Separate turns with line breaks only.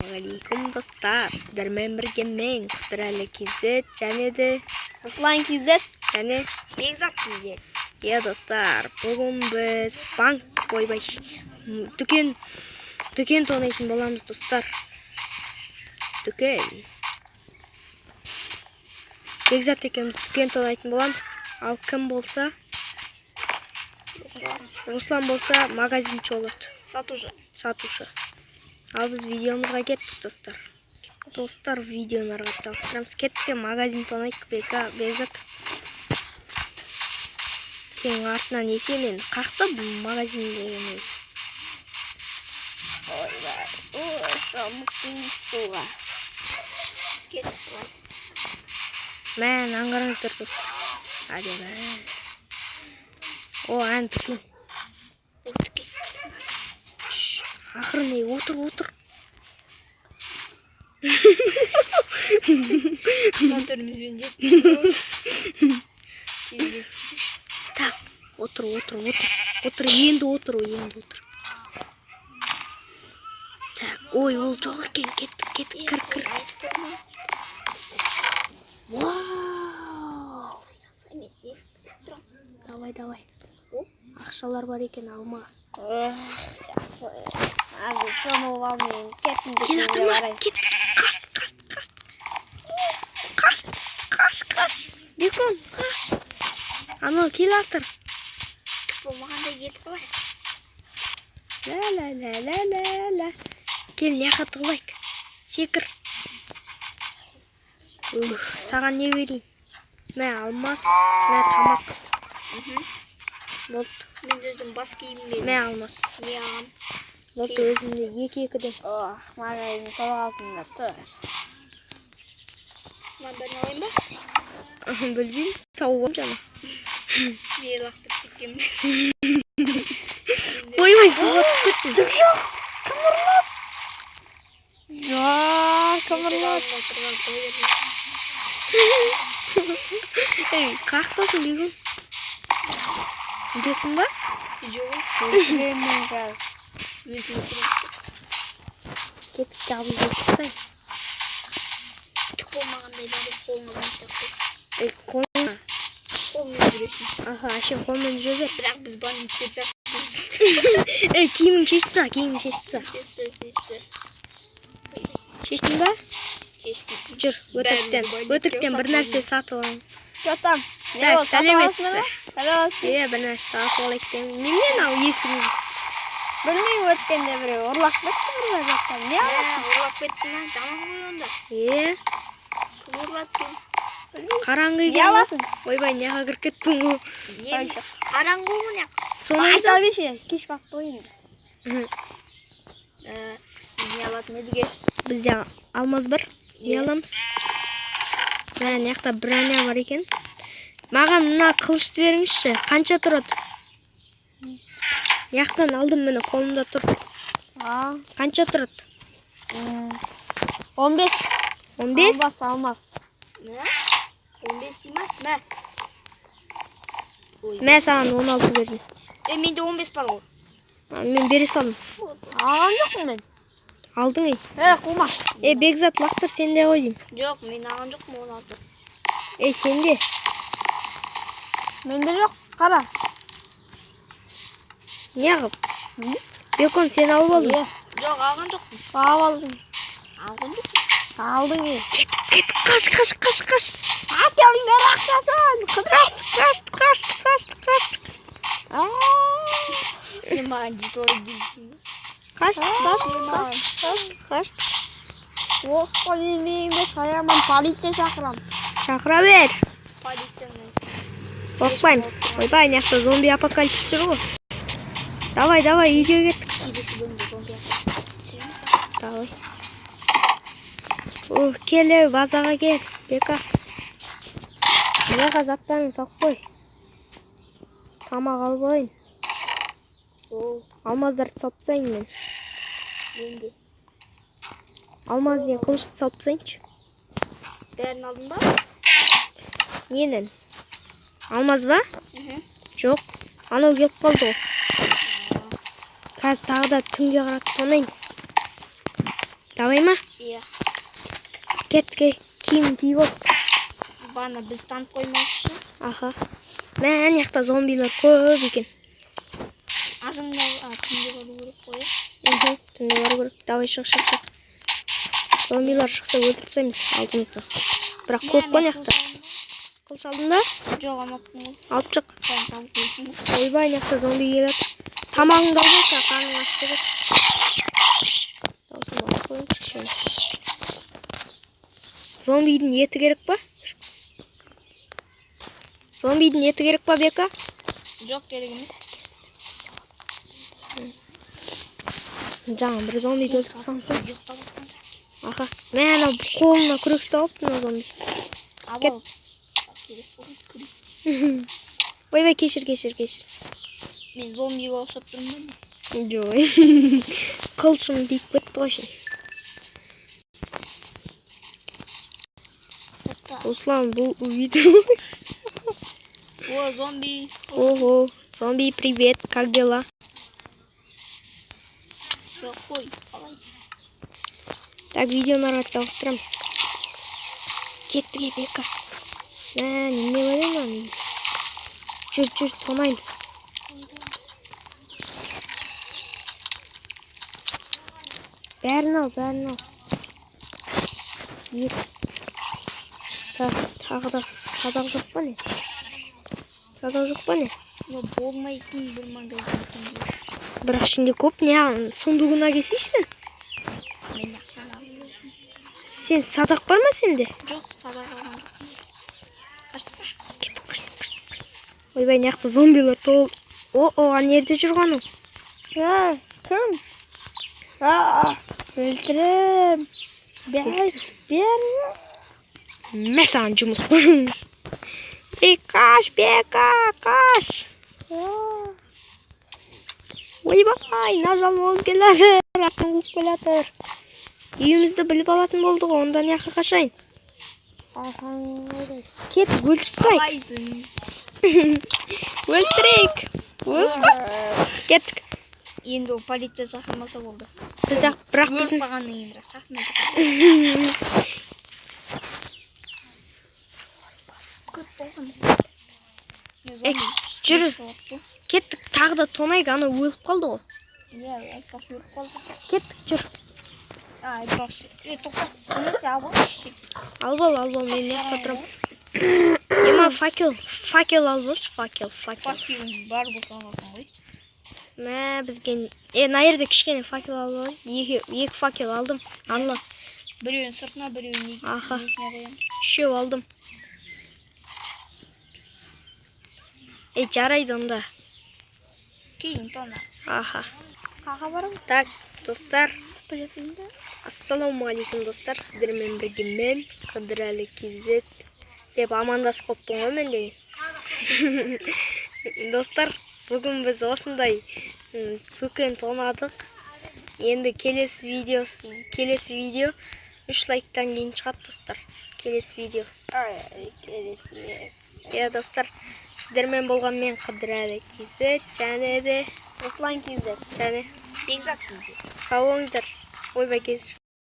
Алейкум достар, сіздермен бірге мен Қыдырәлі KZ және де Руслан KZ және Бекзат KZ. Достар, бүгін біз банк дүкен тонайтын боламыз достар. Дүкен. Бекзат екеуміз дүкен тонайтын боламыз. Ал кім болса? Руслан болса магазинчі болады. Сатушы. Ал біз видеомызға кеттік достар. Достар, видеоны жалғастырамыз. Кеттік, магазин тонайық. Бекзат. Сенің артынан есемен қақты магазин деген өз.
Ойбай, шамықтың суға. Кеттік.
Мән аңғарыңыздар достар. Hadi lan. O antik. Ақырын отыр.
Моторымызбен жетпейміз.
Так, отыр. Енді отыр. Так, ой, ол жоқ екен. Кеттік, кір.
Вау!
Давай. Ақшалар бар екен, алма.
Abi соны оламын.
Кел ақырма, кет. Қаш. Бекон, қаш. Анау кел атыр.
Болмағандай кетіп қалай.
Ла. Кел, неға тығылайық. Секір. Саған не берейін? Мә алмас, мә тамақ. Болды.
Мен өзім бас киім берейін.
Мә алмас.
Не ағам?
Болды, өзімде екі-екіден.
Магазин сол алтында тұр. Мандарын алайын ба?
Білбеймін, тауығым жана.
Не лақтып кеткенбіз.
Ойбай, суға түсіп кеттім.
Жоқ, қымырлап.
Ей, қақтасың бегін? Үдесің ба?
Жоқ,
Кетіп жабыз өткісай.
түк болмағандай бәрі қолыңа бәйті.
Ей, қолыңа.
Қолмен жүресің.
Аха, әшен қолмен жүре бер.
Бірақ біз бандит кетсек.
Ей, киімің шешті. Шештің ба?
Шештім.
Жүр, өтіріктен бір нәрсе сатып алайын.
Жатам.
Сәлеметсіз.
Сәлеметсіз.
Бір нәрсе сатып алайық деймін. Немен ау есігіңіз?
Білмей өткенде біреу ұрлап кетті бір жақтан. Не аласың? Ұрлап кетті ма? Жаман ғой онда. Кім ұрлаткен?
Қараңғы
Не
екен.
аласың?
Ойбай, неға кіріп кеттің ғой.
Қараңғы ғой не?
Соны
Айта беші, кеш бақты ойынды. Не алатын едіге?
Бізде алмаз бар. Не аламыз? Мән, яқта броня бар екен. Маған мына қылышты беріңізші. Қанша тұрады? Яқтан алдым мені, қолымда тұр. Қанша тұрады?
15.
15?
Алмас. Мә? 15 дейма? Мә?
Мә, саған 16 бердім.
Менде 15 бар ғой.
Мен бере салдым.
Аған жоқпын мен.
Алдың ей.
Қума.
Бекзат, лақтыр сенде ғой дейм.
Жоқ, мен аған жоқпын 16.
Сенде.
Менде жоқ, қара.
Не ғып? Бекон, сен алып алдың.
Жоқ, алған жоқпын. Алдың. Алған жоқпын. Алдың ей.
Кет, қаш.
Әкеліңдер ақшасын.
Қашты.
Сен маған жетуі дейсің.
Қашты.
Осқа деймейіңді шаяман полиция шақырам.
Шақыра бер.
Полицияны.
Қорқпаймыз. Ойбай, неқта зомби апокалипсис жүр ғой. Давай, үйге кеттік.
Келесі бөлімде зомби
Давай. Кел, базаға кел. Бека. Мынаға заттарын салып қой. Тамақ алып алайын. Алмаздарды салып тастайын мен.
Енді.
Алмаздың қылышты салып тастайыншы.
Бәрін алдың ба?
Ненің? Алмаз ба? Жоқ. Анау келіп қалды ғой. Қазір тағы да түнге қарап тонаймыз. Давай ма?
Иә.
Кеттік, киім киіп от.
Баны біз танып қоймайықшы.
Аха. Мә, ана жақта зомбилар көп екен.
Азыңда түнде бару керек қой. Иә?
Түнде бару керек. Давай шық. Зомбилар шықса өлтіріп тастаймыз алдымызда. Бірақ көп қой ана жақта. Қол салдың ба?
Жоқ, алмаппын ғой.
Алып шық.
Сен салып қойсын.
Ойбай, ана жақта зомби келеді. Тамағыңды алып алса, қарның аш керек. Даусын алып қойыңызшы кішкене. Зомбидің еті керек па? Зомбидің еті керек па, Бека?
Жоқ, керек емес.
Жаңа бір зомби өлтіріп салсаң.
Ұйықтап жатқан сияқты.
Аха. Мә, ана қолына күрек ұстап алыпты мына зомби.
Абал. Керек болған күрек.
Ойбай, кешір.
Мен зомбиға ұқсап тұрмын ба?
Жой. Қылшым дейіп кетті ғой сен. Руслан, бұл видео.
О, зомби.
Ого, зомби, привет, как дела?
Жоқ, қой. Қалай?
Так, видеоны жалғастырамыз. Кеттік, Бека. Неме ойлаймын? Жүр, тонаймыз. Бәрін ал. Тағы да садақ жоқ па не?
Болмайтын бір магазин.
Бірақ ішінде көп не? Сундугына келсейші?
Мен ақсан алып.
Сен садақ бар ма сенде?
Жоқ, садақ алған жоқпын.
Қашты. Ойбай, неяқты зомбилар толып. Ана жерде жүрғаның.
Кім? Өлтірім. Бәрі.
Мәсаған жұмыртқа. Бека, қаш. Ойбай, назалмауыз келеді. Рақын қуып келетір. Үйімізді біліп алатын болды ғой, онда неяққа қашайын. Кет, өлтіріп сайық.
Қалайсың?
Өлтірейік. Кеттік.
Енді ол полиция шақырмаса болды.
Бірақ біздің...
Өлтпағанның енді шақырмайды.
Жүрі. Кеттік, тағы да тонайық, ана өліп қалды ғой.
Иә, айтпақшы өліп қалды.
Кеттік, жүр.
Айтпақшы. Тоқта, көмесе албақшы.
Албал, мен неқта тұрам. Ема факел албалшы, факел.
Факел бар болса аласың ғой.
Мә, бізген... на ерде кішкене факел албал. Екі факел алдым. Анла.
Біреуін сыртына, біреуін несіне қоям.
Үшеу алдым. Жарайды онда.
Кейін тона.
Аха.
Қаға барам?
Так, достар.
Білесің бе?
Ассалаумағалейкум, достар. Сіздермен бірге мен, Қыдырәлі KZ деп амандасып қойыппын ғой мен деген. Достар, бүгін біз осындай дүкен тонадық. Енді келесі видео 3 лайктан кейін шығады, достар. Келесі видео. Иә, достар. Сіздермен болған мен Қыдырәлі KZ, және де
Руслан KZ,
және
Бекзат KZ.
сау болыңыздар. Ойбай, кезір.